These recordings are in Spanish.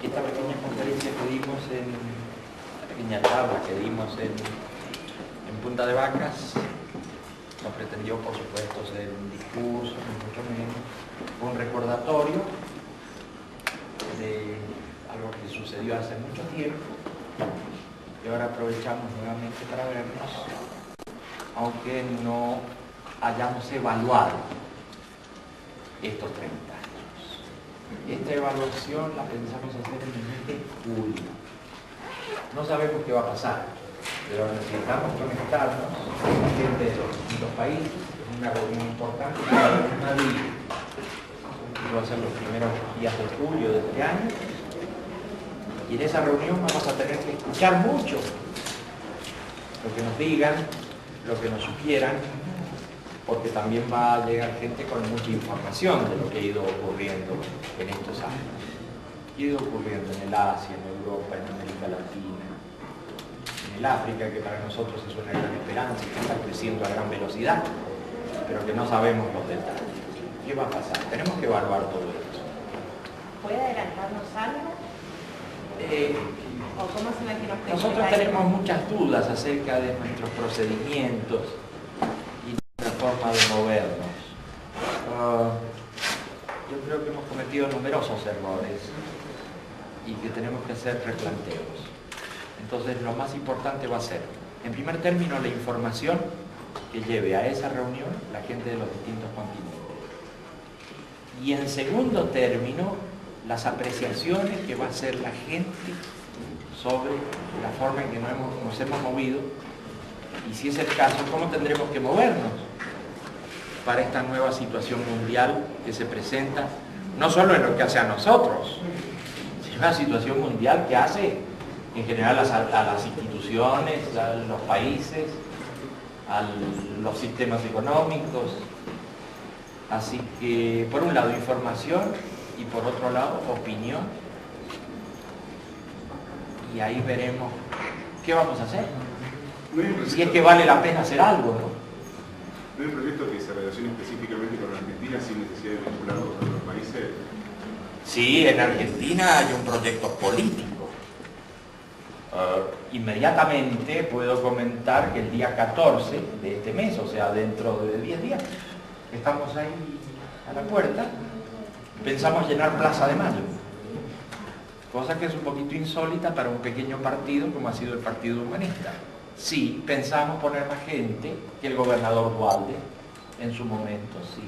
esta pequeña conferencia que dimos la pequeña charla que dimos en Punta de Vacas, no pretendió, por supuesto, ser un discurso, ni mucho menos. Fue un recordatorio de algo que sucedió hace mucho tiempo y ahora aprovechamos nuevamente para vernos, aunque no hayamos evaluado estos 30 años. Esta evaluación la pensamos hacer en el mes de julio. No sabemos qué va a pasar, pero necesitamos conectarnos con la gente de los distintos países. Es una reunión importante que va a haber en Madrid. Va a ser los primeros días de julio de este año. Y en esa reunión vamos a tener que escuchar mucho lo que nos digan, lo que nos sugieran, porque también va a llegar gente con mucha información de lo que ha ido ocurriendo en estos años. ¿Qué ha ido ocurriendo en el Asia, en Europa, en América Latina, en el África, que para nosotros es una gran esperanza y que está creciendo a gran velocidad, pero que no sabemos los detalles? ¿Qué va a pasar? Tenemos que evaluar todo esto. ¿Puede adelantarnos algo? ¿O cómo se imagina usted? Nosotros tenemos muchas dudas acerca de nuestros procedimientos y nuestra forma de movernos. Yo creo que hemos cometido numerosos errores y que tenemos que hacer replanteos. Entonces, lo más importante va a ser, en primer término, la información que lleve a esa reunión la gente de los distintos continentes. Y en segundo término, las apreciaciones que va a hacer la gente sobre la forma en que nos hemos movido y, si es el caso, cómo tendremos que movernos para esta nueva situación mundial que se presenta, no solo en lo que hace a nosotros, sino una situación mundial que hace en general a las instituciones, a los países, a los sistemas económicos. Así que, por un lado, información y por otro lado, opinión. Y ahí veremos qué vamos a hacer. Si es que vale la pena hacer algo, ¿no? ¿No hay un proyecto que se relacione específicamente con Argentina sin necesidad de vincularlo con otros países? Sí, en Argentina hay un proyecto político. Inmediatamente puedo comentar que el día 14 de este mes, o sea, dentro de 10 días, estamos ahí a la puerta, pensamos llenar Plaza de Mayo, cosa que es un poquito insólita para un pequeño partido como ha sido el Partido Humanista. Sí, pensamos poner más gente que el gobernador Duhalde en su momento, sí.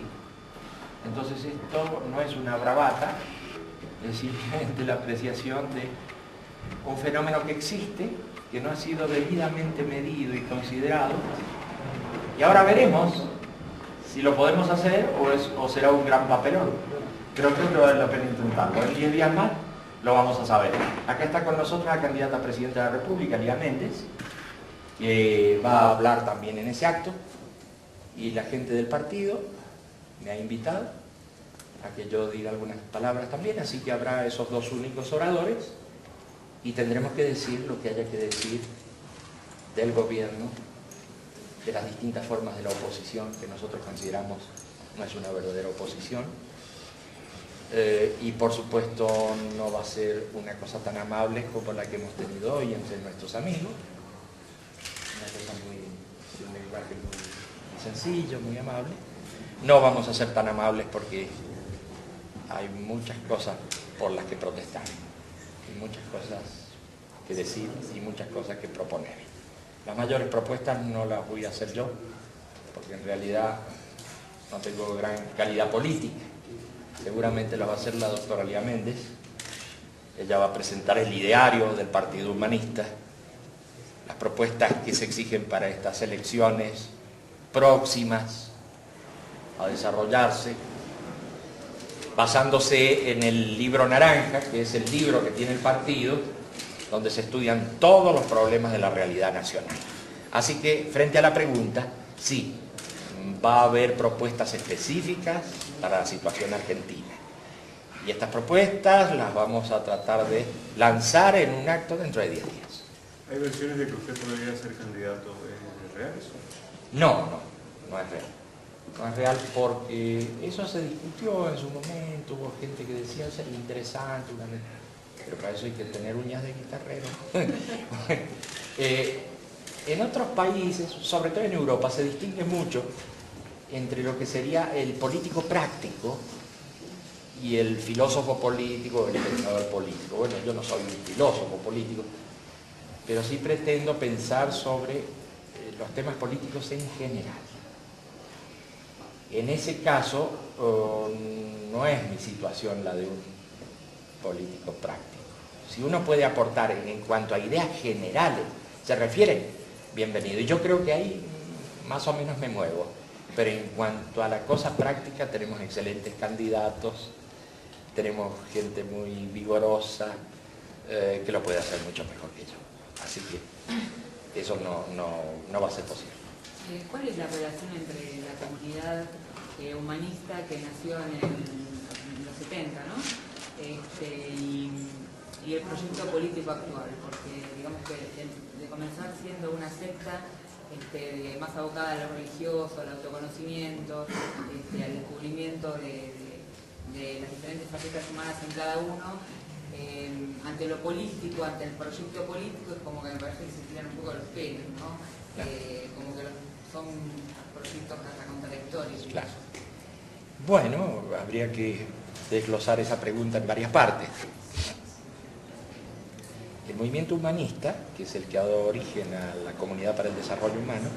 Entonces esto no es una bravata, es simplemente la apreciación de un fenómeno que existe, que no ha sido debidamente medido y considerado, y ahora veremos si lo podemos hacer o será un gran papelón. Pero creo que vale la pena intentarlo. En 10 días más lo vamos a saber. Acá está con nosotros la candidata a presidenta de la República, Lía Méndez, que va a hablar también en ese acto, y la gente del partido me ha invitado a que yo diga algunas palabras también, así que habrá esos dos únicos oradores y tendremos que decir lo que haya que decir del gobierno, de las distintas formas de la oposición, que nosotros consideramos no es una verdadera oposición. Y por supuesto no va a ser una cosa tan amable como la que hemos tenido hoy entre nuestros amigos, una cosa de un lenguaje muy sencillo, muy amable. No vamos a ser tan amables porque hay muchas cosas por las que protestar, y muchas cosas que decir y muchas cosas que proponer. Las mayores propuestas no las voy a hacer yo, porque en realidad no tengo gran calidad política. Seguramente las va a hacer la doctora Lía Méndez. Ella va a presentar el ideario del Partido Humanista, las propuestas que se exigen para estas elecciones próximas a desarrollarse, basándose en el libro naranja, que es el libro que tiene el partido, donde se estudian todos los problemas de la realidad nacional. Así que, frente a la pregunta, sí, va a haber propuestas específicas para la situación argentina. Y estas propuestas las vamos a tratar de lanzar en un acto dentro de 10 días. ¿Hay versiones de que usted podría ser candidato? ¿Es real eso? No es real. No es real porque eso se discutió en su momento, hubo gente que decía ser interesante, pero para eso hay que tener uñas de guitarrero. En otros países, sobre todo en Europa, se distingue mucho entre lo que sería el político práctico y el filósofo político, el pensador político. Bueno, yo no soy un filósofo político, pero sí pretendo pensar sobre los temas políticos en general. En ese caso, no es mi situación la de un político práctico. Si uno puede aportar en cuanto a ideas generales, se refiere, bienvenido. Y yo creo que ahí más o menos me muevo. Pero en cuanto a la cosa práctica, tenemos excelentes candidatos, tenemos gente muy vigorosa, que lo puede hacer mucho mejor que yo. Así que eso no va a ser posible. ¿Cuál es la relación entre la comunidad humanista que nació en los 70, ¿no? Y el proyecto político actual? Porque digamos que de comenzar siendo una secta más abocada a lo religioso, al autoconocimiento, al descubrimiento de las diferentes facetas humanas en cada uno, ante lo político, ante el proyecto político, es como que me parece que se tiran un poco los pelos, ¿no? Como que son proyectos hasta contradictorios. Claro. Bueno, habría que desglosar esa pregunta en varias partes. El movimiento humanista, que es el que ha dado origen a la Comunidad para el Desarrollo Humano,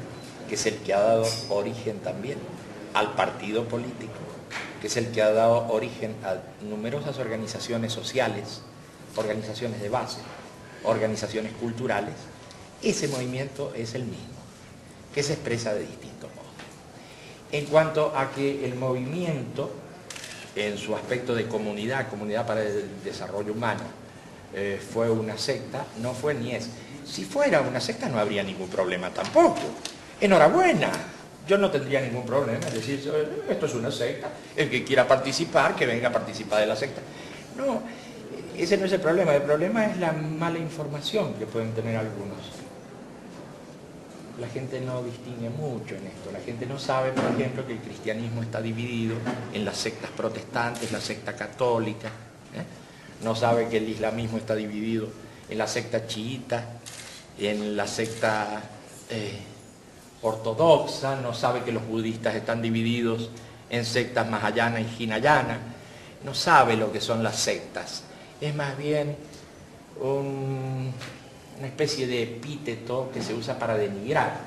que es el que ha dado origen también al partido político, que es el que ha dado origen a numerosas organizaciones sociales, organizaciones de base, organizaciones culturales, ese movimiento es el mismo, que se expresa de distintos modos. En cuanto a que el movimiento, en su aspecto de comunidad para el desarrollo humano, fue una secta, no fue ni es. Si fuera una secta no habría ningún problema tampoco. Enhorabuena, yo no tendría ningún problema en decir, esto es una secta, el que quiera participar, que venga a participar de la secta. No, ese no es el problema es la mala información que pueden tener algunos. La gente no distingue mucho en esto, la gente no sabe, por ejemplo, que el cristianismo está dividido en las sectas protestantes, la secta católica, no sabe que el islamismo está dividido en la secta chiita, en la secta ortodoxa, no sabe que los budistas están divididos en sectas mahayana y hinayana, no sabe lo que son las sectas, es más bien una especie de epíteto que se usa para denigrar.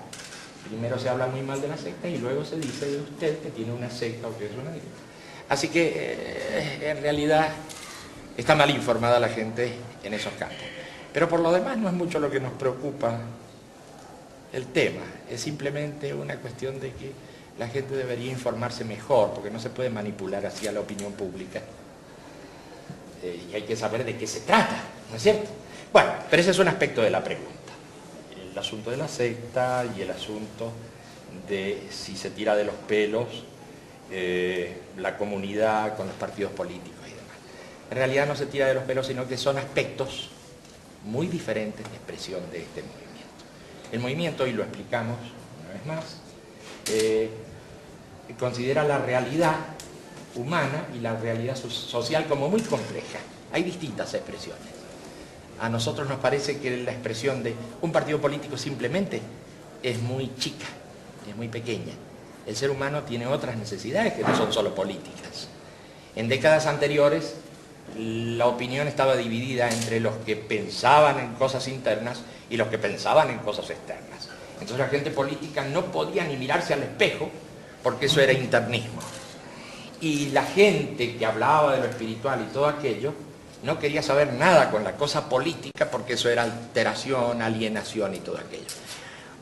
Primero se habla muy mal de la secta y luego se dice de usted que tiene una secta o que es una secta. Así que en realidad está mal informada la gente en esos campos. Pero por lo demás no es mucho lo que nos preocupa el tema, es simplemente una cuestión de que la gente debería informarse mejor, porque no se puede manipular así a la opinión pública. Y hay que saber de qué se trata, ¿no es cierto? Bueno, pero ese es un aspecto de la pregunta. El asunto de la secta y el asunto de si se tira de los pelos la comunidad con los partidos políticos y demás. En realidad no se tira de los pelos, sino que son aspectos muy diferentes de expresión de este movimiento. El movimiento, y lo explicamos una vez más, considera la realidad humana y la realidad social como muy compleja. Hay distintas expresiones. A nosotros nos parece que la expresión de un partido político simplemente es muy chica, es muy pequeña. El ser humano tiene otras necesidades que no son solo políticas. En décadas anteriores, la opinión estaba dividida entre los que pensaban en cosas internas y los que pensaban en cosas externas. Entonces la gente política no podía ni mirarse al espejo porque eso era internismo. Y la gente que hablaba de lo espiritual y todo aquello no quería saber nada con la cosa política porque eso era alteración, alienación y todo aquello.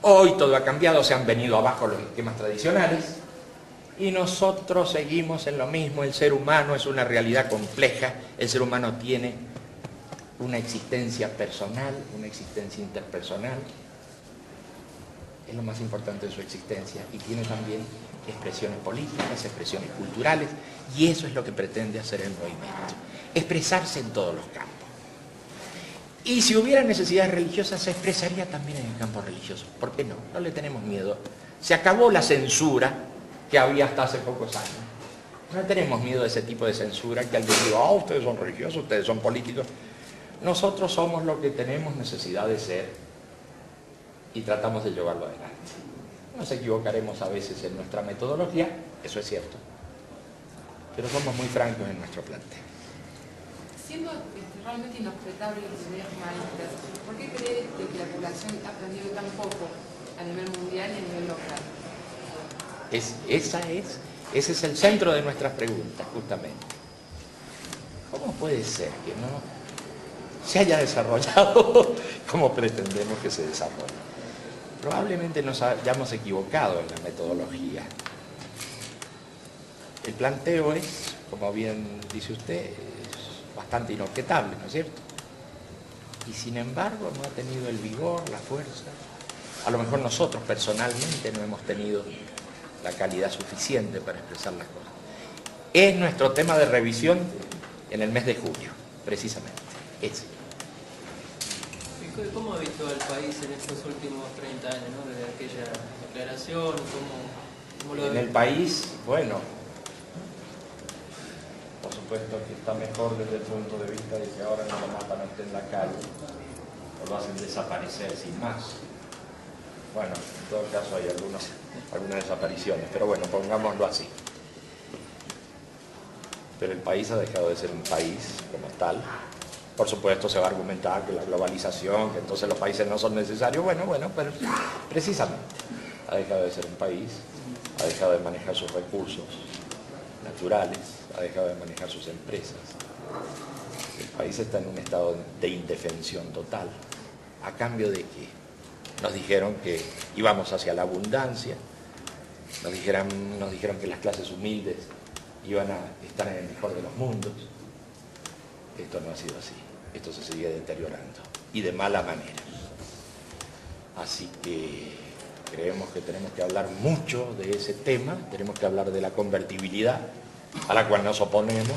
Hoy todo ha cambiado, se han venido abajo los esquemas tradicionales y nosotros seguimos en lo mismo. El ser humano es una realidad compleja, el ser humano tiene una existencia personal, una existencia interpersonal, es lo más importante de su existencia, y tiene también expresiones políticas, expresiones culturales, y eso es lo que pretende hacer el movimiento, expresarse en todos los campos. Y si hubiera necesidades religiosas, se expresaría también en el campo religioso. ¿Por qué no? No le tenemos miedo. Se acabó la censura que había hasta hace pocos años. No tenemos miedo de ese tipo de censura, que alguien diga, ustedes son religiosos, ustedes son políticos. nosotros somos lo que tenemos necesidad de ser y tratamos de llevarlo adelante. Nos equivocaremos a veces en nuestra metodología, eso es cierto, pero somos muy francos en nuestro planteo. Siendo realmente inobjetable las ideas maestras, ¿por qué crees que la población ha aprendido tan poco a nivel mundial y a nivel local? Ese es el centro de nuestras preguntas, justamente. ¿Cómo puede ser que no se haya desarrollado como pretendemos que se desarrolle? Probablemente nos hayamos equivocado en la metodología. El planteo es, como bien dice usted, es bastante inobjetable, ¿no es cierto? Y sin embargo no ha tenido el vigor, la fuerza. A lo mejor nosotros personalmente no hemos tenido la calidad suficiente para expresar las cosas. Es nuestro tema de revisión en el mes de julio, precisamente. Ese. ¿Cómo ha visto al país en estos últimos 30 años, ¿no? Desde aquella declaración? ¿Cómo lo En el país, bueno, por supuesto que está mejor desde el punto de vista de que ahora no lo matan a usted en la calle o lo hacen desaparecer sin más. Bueno, en todo caso hay algunas desapariciones, pero bueno, pongámoslo así. Pero el país ha dejado de ser un país como tal. Por supuesto se va a argumentar que la globalización, que entonces los países no son necesarios. Bueno, pero precisamente ha dejado de ser un país, ha dejado de manejar sus recursos naturales, ha dejado de manejar sus empresas. El país está en un estado de indefensión total. ¿A cambio de qué? Nos dijeron que íbamos hacia la abundancia, nos dijeron que las clases humildes iban a estar en el mejor de los mundos. Esto no ha sido así, esto se sigue deteriorando y de mala manera. Así que creemos que tenemos que hablar mucho de ese tema, tenemos que hablar de la convertibilidad a la cual nos oponemos,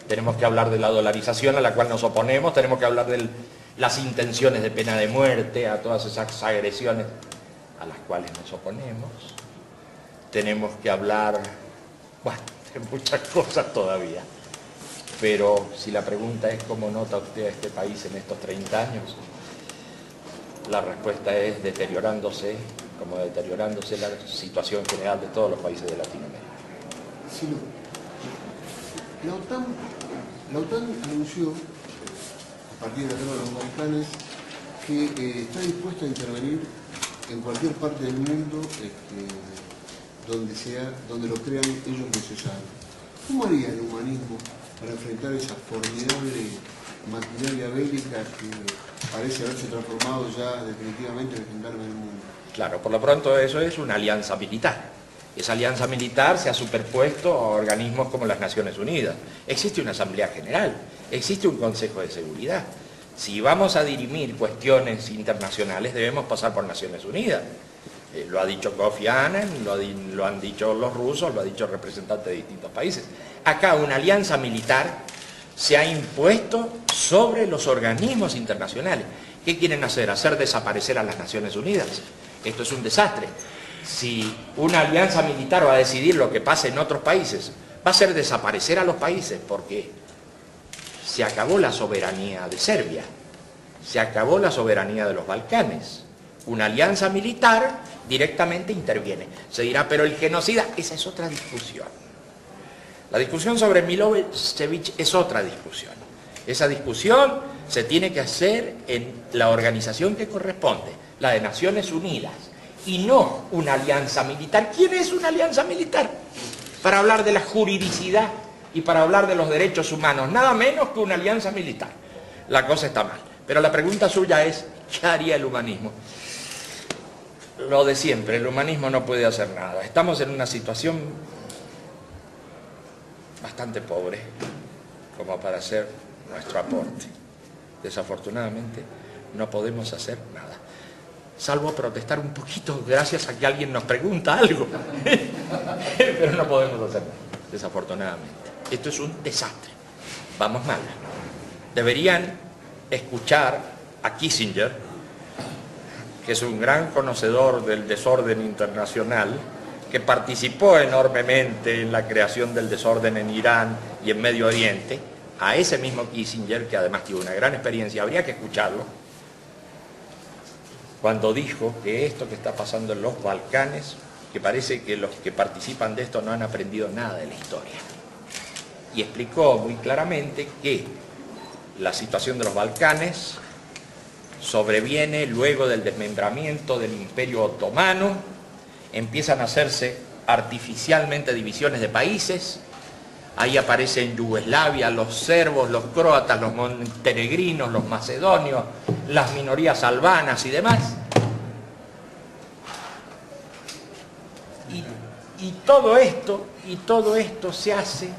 tenemos que hablar de la dolarización a la cual nos oponemos, tenemos que hablar de las intenciones de pena de muerte, a todas esas agresiones a las cuales nos oponemos. Tenemos que hablar, bueno, de muchas cosas todavía. Pero si la pregunta es cómo nota usted a este país en estos 30 años, la respuesta es deteriorándose, como deteriorándose la situación general de todos los países de Latinoamérica. Sí, no. La OTAN anunció, a partir de la Guerra de los Balcanes, que está dispuesta a intervenir en cualquier parte del mundo donde lo crean ellos necesario. ¿Cómo haría el humanismo para enfrentar esa formidable maquinaria bélica que parece haberse transformado ya definitivamente en el gendarme del mundo? Claro, por lo pronto eso es una alianza militar. Esa alianza militar se ha superpuesto a organismos como las Naciones Unidas. Existe una Asamblea General, existe un Consejo de Seguridad. Si vamos a dirimir cuestiones internacionales, debemos pasar por Naciones Unidas. Lo ha dicho Kofi Annan, lo han dicho los rusos, lo ha dicho representantes de distintos países. Acá una alianza militar se ha impuesto sobre los organismos internacionales. ¿Qué quieren hacer? ¿Hacer desaparecer a las Naciones Unidas? Esto es un desastre. Si una alianza militar va a decidir lo que pase en otros países, va a hacer desaparecer a los países, porque se acabó la soberanía de Serbia, se acabó la soberanía de los Balcanes. Una alianza militar directamente interviene. Se dirá, pero el genocida, esa es otra discusión. La discusión sobre Milosevic es otra discusión. Esa discusión se tiene que hacer en la organización que corresponde, la de Naciones Unidas, y no una alianza militar. ¿Quién es una alianza militar? Para hablar de la juridicidad y para hablar de los derechos humanos, nada menos que una alianza militar. La cosa está mal. Pero la pregunta suya es, ¿qué haría el humanismo? Lo de siempre, el humanismo no puede hacer nada. Estamos en una situación bastante pobre como para hacer nuestro aporte. Desafortunadamente no podemos hacer nada, salvo protestar un poquito gracias a que alguien nos pregunta algo. Pero no podemos hacer nada, desafortunadamente. Esto es un desastre. Vamos mal. Deberían escuchar a Kissinger, que es un gran conocedor del desorden internacional, que participó enormemente en la creación del desorden en Irán y en Medio Oriente, a ese mismo Kissinger, que además tiene una gran experiencia, habría que escucharlo, cuando dijo que esto que está pasando en los Balcanes, que parece que los que participan de esto no han aprendido nada de la historia. Y explicó muy claramente que la situación de los Balcanes sobreviene luego del desmembramiento del Imperio Otomano, empiezan a hacerse artificialmente divisiones de países, ahí aparecen Yugoslavia, los serbos, los croatas, los montenegrinos, los macedonios, las minorías albanas y demás. Y todo esto se hace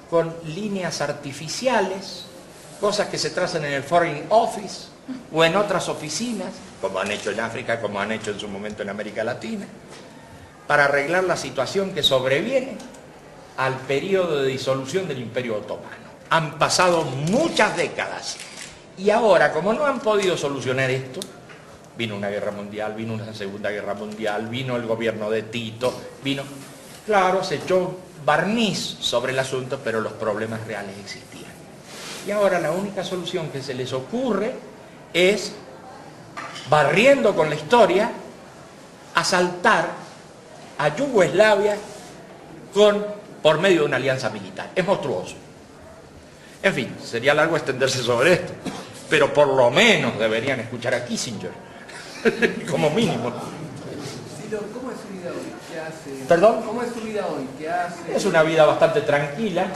con líneas artificiales, cosas que se trazan en el Foreign Office o en otras oficinas, como han hecho en África, como han hecho en su momento en América Latina, para arreglar la situación que sobreviene al periodo de disolución del Imperio Otomano. Han pasado muchas décadas y ahora, como no han podido solucionar esto, vino una guerra mundial, vino una segunda guerra mundial, vino el gobierno de Tito, claro, se echó barniz sobre el asunto, pero los problemas reales existían. Y ahora la única solución que se les ocurre es, barriendo con la historia, asaltar a Yugoslavia por medio de una alianza militar. Es monstruoso. En fin, sería largo extenderse sobre esto, pero por lo menos deberían escuchar a Kissinger, como mínimo. ¿Cómo es su vida hoy? ¿Qué hace? ¿Perdón? ¿Cómo es su vida hoy? ¿Qué hace? Es una vida bastante tranquila,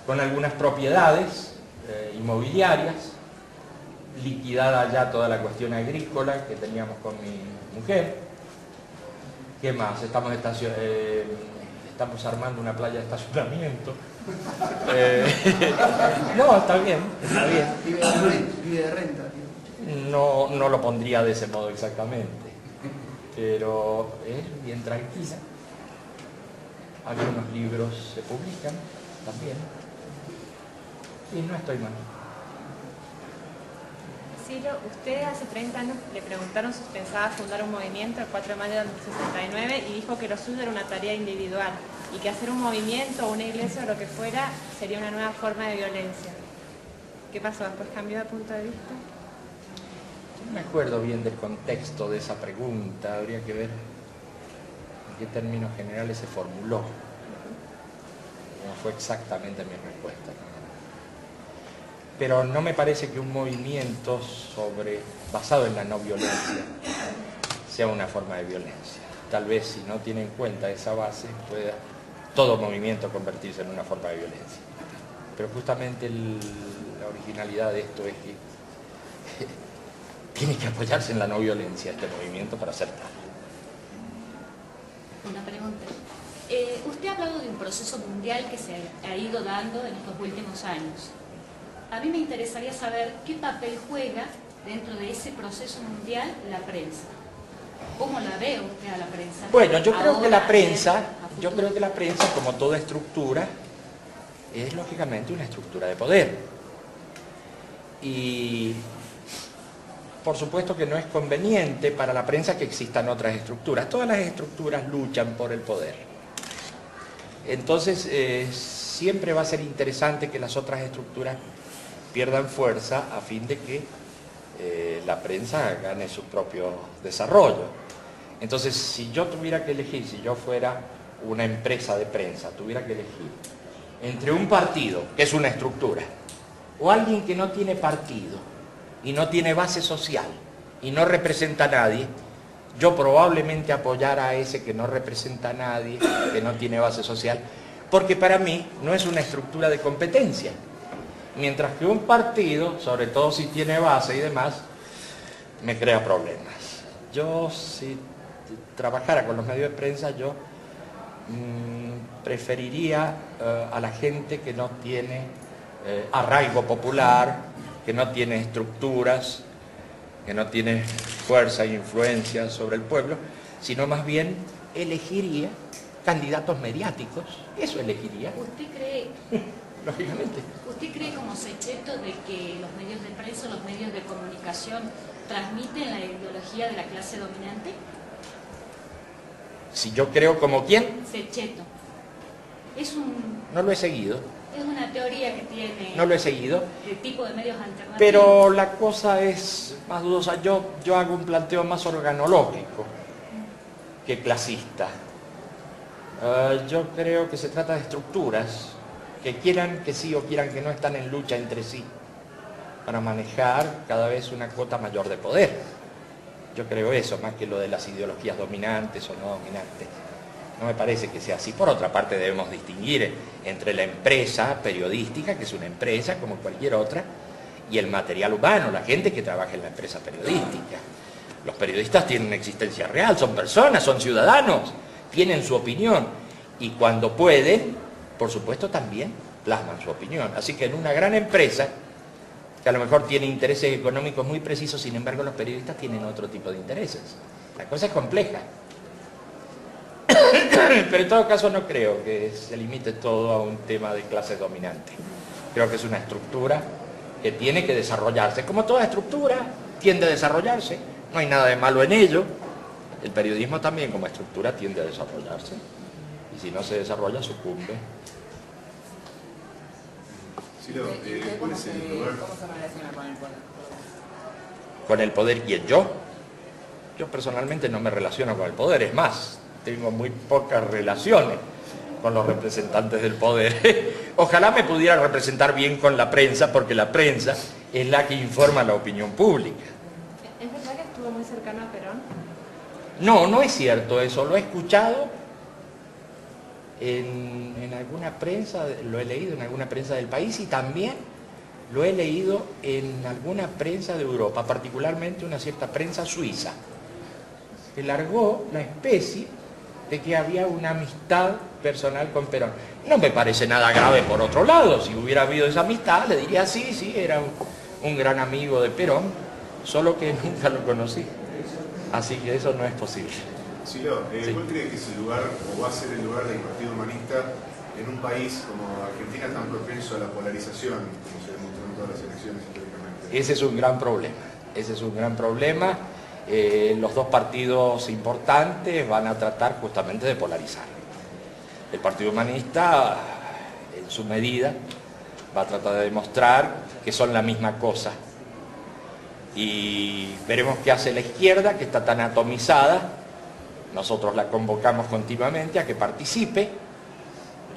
con algunas propiedades inmobiliarias, liquidada ya toda la cuestión agrícola que teníamos con mi mujer. ¿Qué más? Estamos armando una playa de estacionamiento. No, está bien, está bien. Vive de renta. No lo pondría de ese modo exactamente, pero es bien tranquila. Algunos libros se publican también y no estoy mal. Ciro, usted hace 30 años le preguntaron si pensaba fundar un movimiento el 4 de mayo del 69 y dijo que lo suyo era una tarea individual y que hacer un movimiento o una iglesia o lo que fuera sería una nueva forma de violencia. ¿Qué pasó? ¿Después cambió de punto de vista? No me acuerdo bien del contexto de esa pregunta, habría que ver en qué términos generales se formuló. No fue exactamente mi respuesta. Pero no me parece que un movimiento basado en la no violencia sea una forma de violencia. Tal vez si no tiene en cuenta esa base, pueda todo movimiento convertirse en una forma de violencia. Pero justamente la originalidad de esto es que tiene que apoyarse en la no violencia este movimiento para ser tal. Una pregunta. Usted ha hablado de un proceso mundial que se ha ido dando en estos últimos años. A mí me interesaría saber qué papel juega dentro de ese proceso mundial la prensa. ¿Cómo la ve usted a la prensa? Bueno, yo creo que la prensa, como toda estructura, es lógicamente una estructura de poder. Y por supuesto que no es conveniente para la prensa que existan otras estructuras. Todas las estructuras luchan por el poder. Entonces, siempre va a ser interesante que las otras estructuras pierdan fuerza a fin de que la prensa gane su propio desarrollo. Entonces, si yo tuviera que elegir, si yo fuera una empresa de prensa, tuviera que elegir entre un partido, que es una estructura, o alguien que no tiene partido y no tiene base social y no representa a nadie, yo probablemente apoyara a ese que no representa a nadie, que no tiene base social, porque para mí no es una estructura de competencia. Mientras que un partido, sobre todo si tiene base y demás, me crea problemas. Yo, si trabajara con los medios de prensa, yo preferiría a la gente que no tiene arraigo popular, que no tiene estructuras, que no tiene fuerza e influencia sobre el pueblo, sino más bien elegiría candidatos mediáticos. Eso elegiría. ¿Usted cree? Lógicamente. ¿Usted cree como Sechetto de que los medios de prensa, los medios de comunicación transmiten la ideología de la clase dominante? Si yo creo como quién. Sechetto. No lo he seguido. Es una teoría que tiene... No lo he seguido. El tipo de medios alternativos. Pero la cosa es más dudosa. Yo hago un planteo más organológico que clasista. Yo creo que se trata de estructuras que quieran que sí o quieran que no están en lucha entre sí para manejar cada vez una cuota mayor de poder. Yo creo eso, más que lo de las ideologías dominantes o no dominantes. No me parece que sea así. Por otra parte, debemos distinguir entre la empresa periodística, que es una empresa como cualquier otra, y el material humano, la gente que trabaja en la empresa periodística. Los periodistas tienen una existencia real, son personas, son ciudadanos, tienen su opinión, y cuando pueden, por supuesto, también plasman su opinión. Así que en una gran empresa, que a lo mejor tiene intereses económicos muy precisos, sin embargo los periodistas tienen otro tipo de intereses. La cosa es compleja. Pero en todo caso no creo que se limite todo a un tema de clase dominante. Creo que es una estructura que tiene que desarrollarse. Como toda estructura tiende a desarrollarse, no hay nada de malo en ello. El periodismo también como estructura tiende a desarrollarse. Y si no se desarrolla, sucumbe. Silo, ¿cuál es el lugar? ¿Cómo se relaciona con el poder? ¿Con el poder quién? ¿Yo? Yo personalmente no me relaciono con el poder, es más, tengo muy pocas relaciones con los representantes del poder. Ojalá me pudiera representar bien con la prensa, porque la prensa es la que informa a la opinión pública. ¿Es verdad que estuvo muy cercano a Perón? No, no es cierto eso, lo he escuchado en alguna prensa, lo he leído en alguna prensa del país y también lo he leído en alguna prensa de Europa, particularmente una cierta prensa suiza, que largó la especie de que había una amistad personal con Perón. No me parece nada grave por otro lado, si hubiera habido esa amistad le diría sí, era un gran amigo de Perón, solo que nunca lo conocí, así que eso no es posible. Silo, Sí. ¿cuál cree que es el lugar o va a ser el lugar del Partido Humanista en un país como Argentina tan propenso a la polarización, como se demostró en todas las elecciones históricamente? Ese es un gran problema, ese es un gran problema. Los dos partidos importantes van a tratar justamente de polarizar. El Partido Humanista, en su medida, va a tratar de demostrar que son la misma cosa. Y veremos qué hace la izquierda, que está tan atomizada. Nosotros la convocamos continuamente a que participe.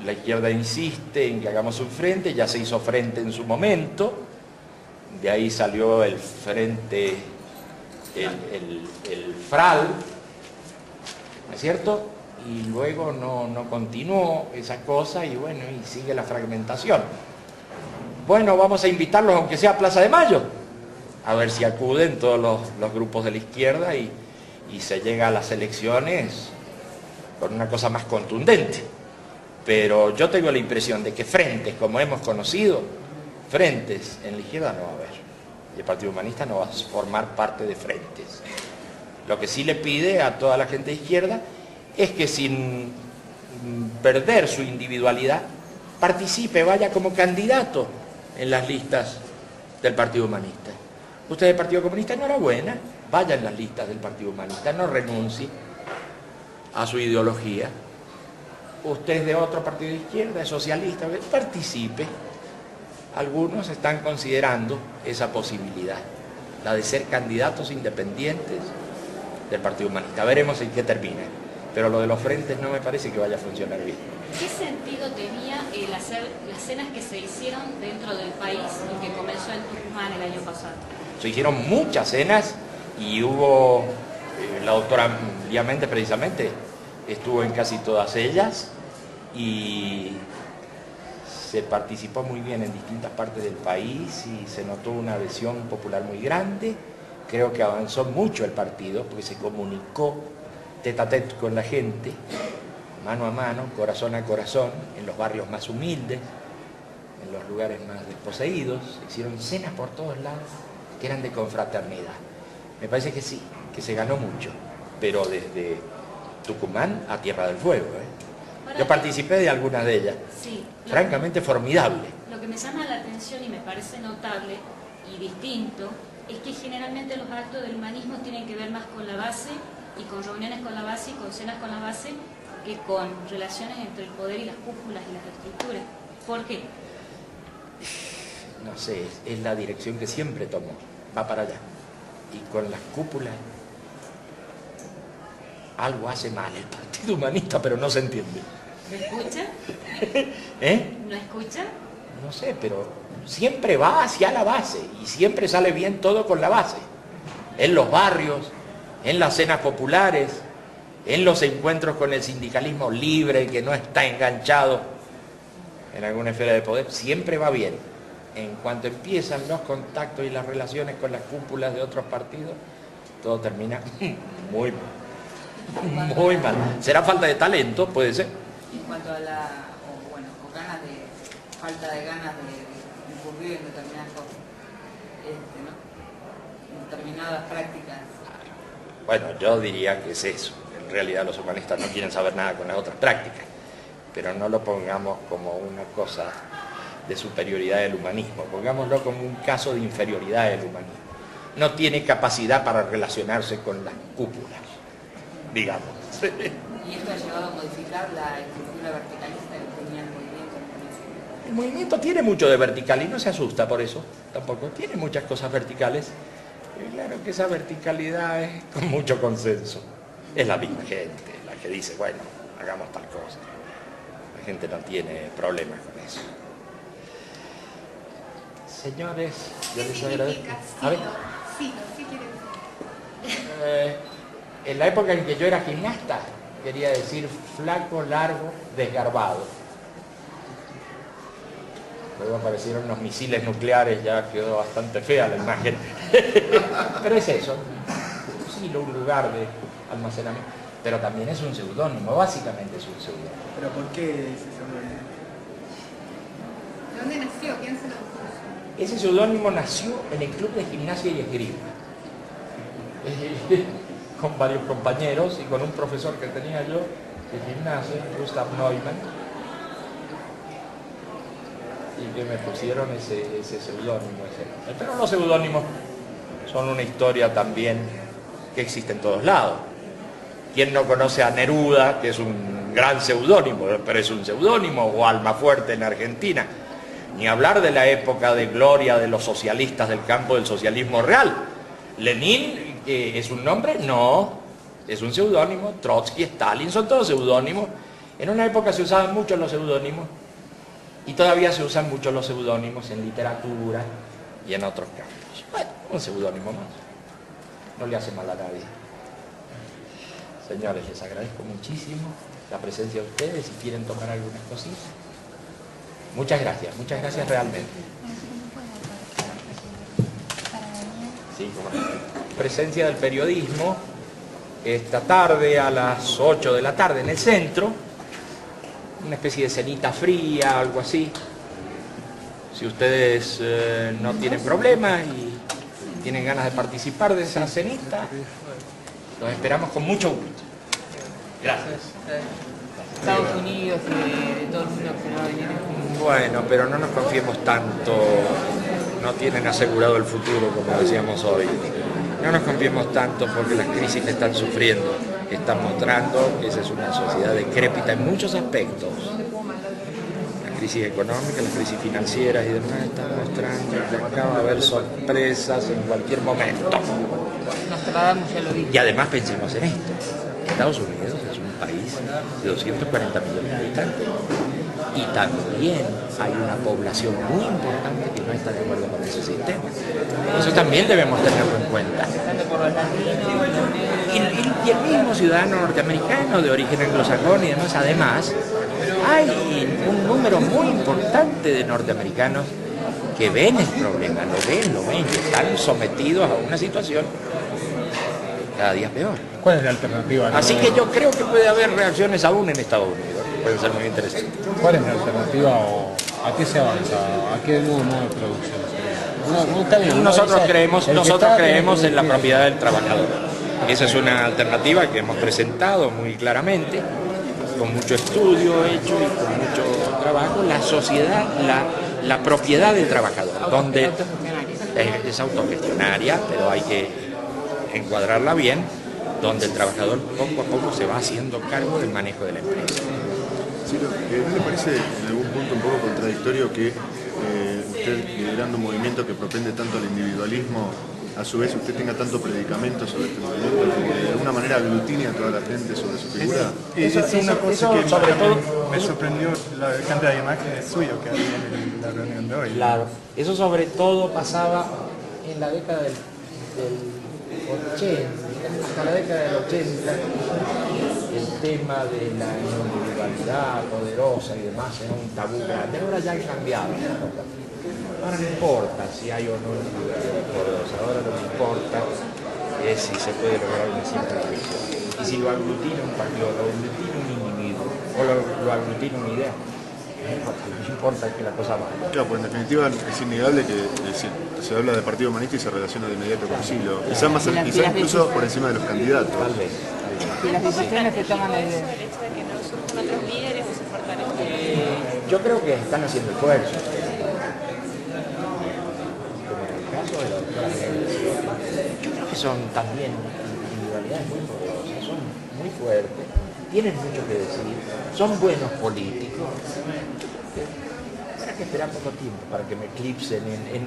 La izquierda insiste en que hagamos un frente, ya se hizo frente en su momento. De ahí salió el frente, el FRAL, ¿no es cierto? Y luego no continuó esa cosa y bueno, y sigue la fragmentación. Bueno, vamos a invitarlos aunque sea a Plaza de Mayo, a ver si acuden todos los grupos de la izquierda y se llega a las elecciones con una cosa más contundente. Pero yo tengo la impresión de que frentes, como hemos conocido, frentes en la izquierda no va a haber. Y el Partido Humanista no va a formar parte de frentes. Lo que sí le pide a toda la gente de izquierda es que sin perder su individualidad, participe, vaya como candidato en las listas del Partido Humanista. Usted del Partido Comunista, enhorabuena, vaya en las listas del Partido Humanista, no renuncie a su ideología. Usted es de otro partido de izquierda, es socialista, participe. Algunos están considerando esa posibilidad, la de ser candidatos independientes del Partido Humanista. Veremos en qué termina, pero lo de los frentes no me parece que vaya a funcionar bien. ¿Qué sentido tenía el hacer las cenas que se hicieron dentro del país y que comenzó en Tucumán el año pasado? Se hicieron muchas cenas y hubo, la doctora Liamente precisamente estuvo en casi todas ellas y se participó muy bien en distintas partes del país y se notó una adhesión popular muy grande. Creo que avanzó mucho el partido porque se comunicó tete a tete con la gente, mano a mano, corazón a corazón, en los barrios más humildes, en los lugares más desposeídos. Se hicieron cenas por todos lados que eran de confraternidad. Me parece que sí, que se ganó mucho, pero desde Tucumán a Tierra del Fuego. Yo participé de algunas de ellas. Sí, Francamente formidable. Lo que me llama la atención y me parece notable y distinto es que generalmente los actos del humanismo tienen que ver más con la base y con reuniones con la base y con cenas con la base que con relaciones entre el poder y las cúpulas y las estructuras. ¿Por qué? No sé, es la dirección que siempre tomó, va para allá. Y con las cúpulas algo hace mal el Partido Humanista, pero no se entiende. ¿No escucha? ¿Eh? ¿No escucha? No sé, pero siempre va hacia la base y siempre sale bien todo con la base. En los barrios, en las cenas populares, en los encuentros con el sindicalismo libre que no está enganchado en alguna esfera de poder, siempre va bien. En cuanto empiezan los contactos y las relaciones con las cúpulas de otros partidos, todo termina muy mal. Muy mal. ¿Será falta de talento? Puede ser. En cuanto a falta de ganas de incurrir en determinadas cosas, ¿no? En determinadas prácticas. Bueno, yo diría que es eso. En realidad los humanistas no quieren saber nada con las otras prácticas, pero no lo pongamos como una cosa de superioridad del humanismo, pongámoslo como un caso de inferioridad del humanismo. No tiene capacidad para relacionarse con las cúpulas, digamos. ¿Y esto ha llevado a modificar la estructura verticalista que tenía el movimiento? El movimiento tiene mucho de vertical y no se asusta por eso, tampoco. Tiene muchas cosas verticales. Y claro que esa verticalidad es con mucho consenso. Es la misma gente la que dice, bueno, hagamos tal cosa. La gente no tiene problemas con eso. Señores, yo les agradezco. A ver. ¿Qué quiere decir? En la época en que yo era gimnasta, quería decir flaco, largo, desgarbado. Luego aparecieron los misiles nucleares, ya quedó bastante fea la imagen. Pero es eso, sí, un lugar de almacenamiento. Pero también es un seudónimo, básicamente es un seudónimo. ¿Pero por qué ese seudónimo? ¿De dónde nació? ¿Quién se lo puso? Ese seudónimo nació en el Club de Gimnasia y Esgrima. Con varios compañeros y con un profesor que tenía yo de gimnasia, Gustav Neumann, y que me pusieron ese seudónimo. Pero los seudónimos son una historia también que existe en todos lados. ¿Quién no conoce a Neruda, que es un gran seudónimo, pero es un seudónimo, o Almafuerte en Argentina? Ni hablar de la época de gloria de los socialistas del campo del socialismo real. Lenin, ¿es un nombre? No, es un seudónimo. Trotsky, Stalin, son todos seudónimos. En una época se usaban mucho los seudónimos y todavía se usan mucho los seudónimos en literatura y en otros campos. Bueno, un seudónimo más. No le hace mal a nadie. Señores, les agradezco muchísimo la presencia de ustedes. Si quieren tomar algunas cositas. Muchas gracias realmente. Sí, como no. Presencia del periodismo esta tarde a las 8 de la tarde en el centro, una especie de cenita fría, algo así. Si ustedes no tienen problemas y tienen ganas de participar de esa cenita, los esperamos con mucho gusto. Gracias. Estados Unidos y de todo el mundo que no va a venir. Bueno, pero no nos confiemos tanto, no tienen asegurado el futuro, como decíamos hoy. No nos confiemos tanto porque las crisis que están sufriendo están mostrando que esa es una sociedad decrépita en muchos aspectos. La crisis económica, las crisis financieras y demás están mostrando que acá va a haber sorpresas en cualquier momento. Nostradamus ya lo dijo. Y además pensemos en esto. Estados Unidos es un país de 240 millones de habitantes. Y también hay una población muy importante que no está de acuerdo con ese sistema. Eso también debemos tenerlo en cuenta. Y el mismo ciudadano norteamericano de origen anglosajón y demás, además, hay un número muy importante de norteamericanos que ven el problema, lo ven, que están sometidos a una situación cada día peor. ¿Cuál es la alternativa? Así que yo creo que puede haber reacciones aún en Estados Unidos. Pueden ser muy interesantes. ¿Cuál es la alternativa o a qué se avanza? ¿A qué nuevo modo de producción? Nosotros creemos en la propiedad del trabajador. Esa es una alternativa que hemos presentado muy claramente, con mucho estudio hecho y con mucho trabajo. La sociedad, la propiedad del trabajador, donde es autogestionaria, pero hay que encuadrarla bien, donde el trabajador poco a poco se va haciendo cargo del manejo de la empresa. Sí, ¿no le parece en algún punto un poco contradictorio que usted, liderando un movimiento que propende tanto al individualismo, a su vez usted tenga tanto predicamento sobre este movimiento, como de alguna manera aglutine a toda la gente sobre su figura? Es una cosa que sobre todo me sorprendió la cantidad de imágenes suyas que había en la reunión de hoy. Claro, eso sobre todo pasaba en la década del 80, hasta la década del 80, el tema de la individualidad poderosa y demás era un tabú grande. Ahora ya han cambiado. Ahora no importa si hay o no individualidad poderosa, ahora lo que importa es si se puede lograr una cierta elección. Y si lo aglutina un partido, lo aglutina un individuo, o lo aglutina una idea, no importa que la cosa vaya. Claro, pues en definitiva es innegable que se habla de Partido Humanista y se relaciona de inmediato con Silo. Quizás incluso por encima de los candidatos. Tal vez. Y las decisiones que toman el hecho de que no surjan otros líderes o se fortalezcan. Yo creo que están haciendo esfuerzos. Como en el caso de la doctora Nelly, yo creo que son también individualidades muy poderosas, son muy fuertes, tienen mucho que decir, son buenos políticos. Habrá que esperar poco tiempo para que me eclipsen en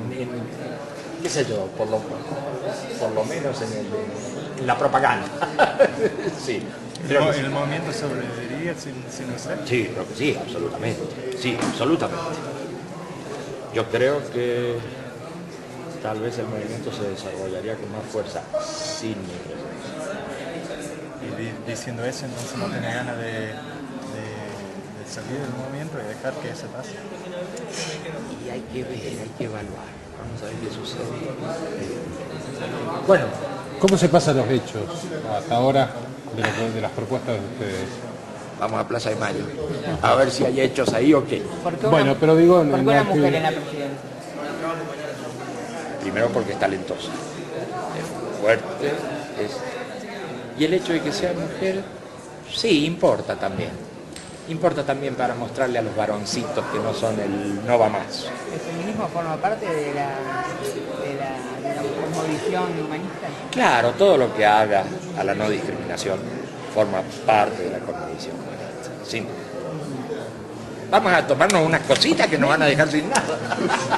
qué sé yo, por lo menos en la propaganda. Sí. ¿El movimiento sobreviviría sin usted? Sí, creo que sí, absolutamente. Sí, absolutamente. Yo creo que tal vez el movimiento se desarrollaría con más fuerza sin mi presencia. Y diciendo eso, entonces no tiene ganas de salir del movimiento y dejar que eso pase. Y hay que ver, hay que evaluar. Vamos a ver qué sucede. Bueno, ¿cómo se pasan los hechos hasta ahora de las propuestas de ustedes? vamos a Plaza de Mayo, a ver si hay hechos ahí o qué. Bueno, pero digo... ¿Por qué una mujer en la presidencia? Primero porque es talentosa, es fuerte, y el hecho de que sea mujer, sí, importa también. Importa también para mostrarle a los varoncitos que no son el no va más. ¿El feminismo forma parte de la cosmovisión humanista? Claro, todo lo que haga a la no discriminación forma parte de la cosmovisión humanista. Sí. Vamos a tomarnos unas cositas que nos van a dejar sin nada.